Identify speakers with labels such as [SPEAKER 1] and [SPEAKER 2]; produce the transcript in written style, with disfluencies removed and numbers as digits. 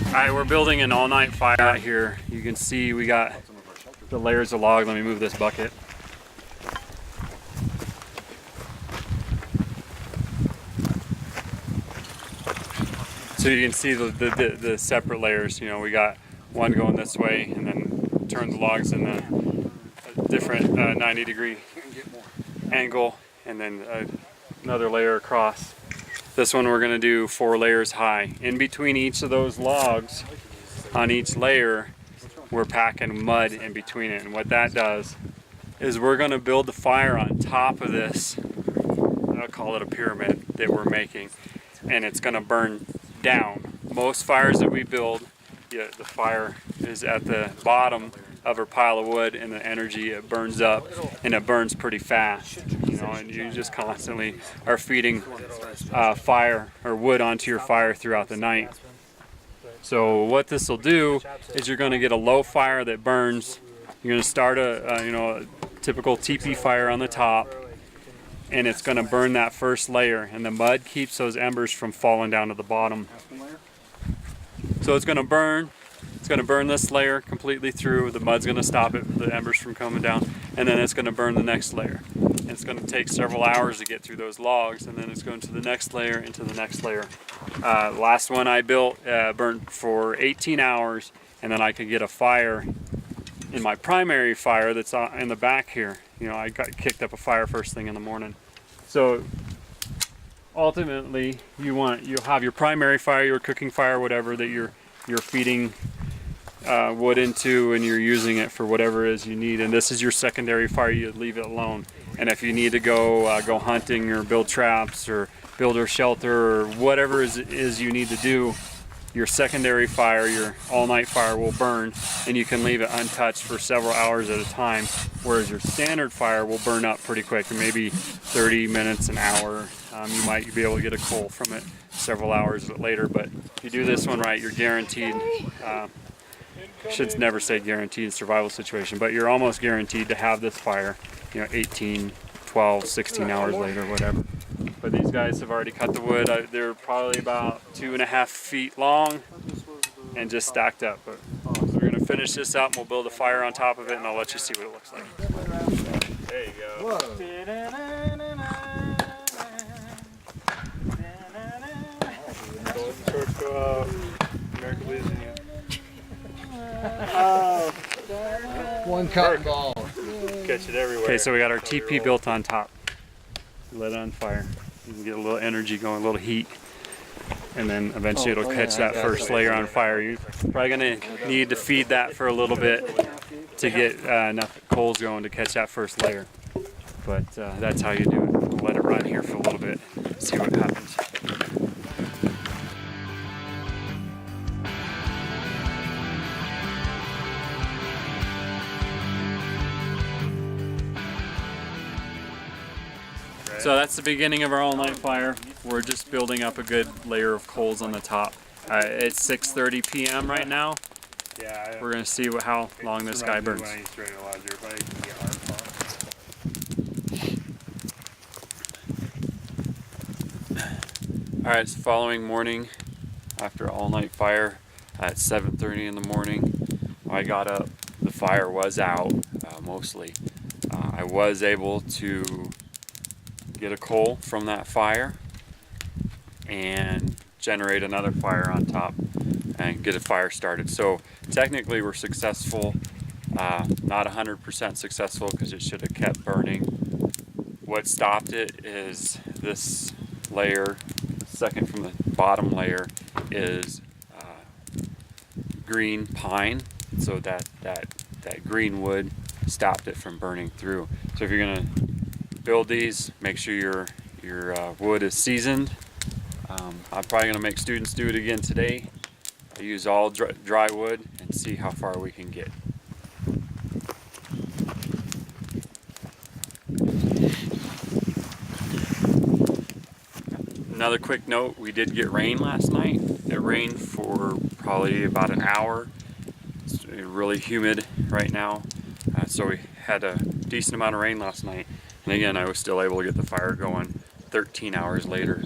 [SPEAKER 1] Alright, we're building an all-night fire out here. You can see we got the layers of log. Let me move this bucket. So you can see the separate layers. You know, we got one going this way and then turn the logs in a different 90-degree angle, and then another layer across. This one we're going to do 4 layers high. In between each of those logs, on each layer, we're packing mud in between it. And what that does is we're going to build the fire on top of this, I'll call it a pyramid that we're making, and it's going to burn down. Most fires that we build, the fire is at the bottom of a pile of wood, and the energy, it burns up, and it burns pretty fast, you know, and you just constantly are feeding fire or wood onto your fire throughout the night. So what this will do is you're going to get a low fire that burns. You're going to start a typical teepee fire on the top, and it's going to burn that first layer, and the mud keeps those embers from falling down to the bottom. So it's going to burn. It's going to burn this layer completely through. The mud's going to stop it, the embers from coming down, and then it's going to burn the next layer. And it's going to take several hours to get through those logs, and then it's going to the next layer, into the next layer. Last one I built burnt for 18 hours, and then I could get a fire in my primary fire that's in the back here. You know, I kicked up a fire first thing in the morning. So ultimately, you'll have your primary fire, your cooking fire, whatever that you're feeding wood into, and you're using it for whatever it is you need. And this is your secondary fire. You leave it alone. And if you need to go hunting or build traps or build a shelter or whatever it is you need to do, your secondary fire, your all-night fire, will burn, and you can leave it untouched for several hours at a time, whereas your standard fire will burn up pretty quick, maybe 30 minutes, an hour. You might be able to get a coal from it several hours later, but if you do this one right, you're guaranteed, should never say guaranteed survival situation, but you're almost guaranteed to have this fire, 18, 12, 16 hours later, whatever. But these guys have already cut the wood. They're probably about 2.5 feet long and just stacked up. But, so we're going to finish this up, and we'll build a fire on top of it, and I'll let you see what it looks like. There you go.
[SPEAKER 2] One cotton ball.
[SPEAKER 1] Catch it everywhere. Okay, so we got our TP built on top. Let it on fire. You can get a little energy going, a little heat, and then eventually it'll catch that first layer on fire. You're probably going to need to feed that for a little bit to get enough coals going to catch that first layer. But that's how you do it. We'll let it run here for a little bit, see what happens. So that's the beginning of our all-night fire. We're just building up a good layer of coals on the top. It's 6:30 p.m. right now. Yeah, we're going to see how long this guy burns. Alright, it's the following morning after all-night fire at 7:30 in the morning. I got up, the fire was out mostly. I was able to get a coal from that fire and generate another fire on top and get a fire started. So technically we're successful, not 100% successful because it should have kept burning. What stopped it is this layer, second from the bottom layer, is green pine, so that green wood stopped it from burning through. So if you're going to build these, make sure your wood is seasoned. I'm probably going to make students do it again today. I use all dry wood and see how far we can get. Another quick note, we did get rain last night. It rained for probably about an hour. It's really humid right now, so we had a decent amount of rain last night. And again, I was still able to get the fire going 13 hours later.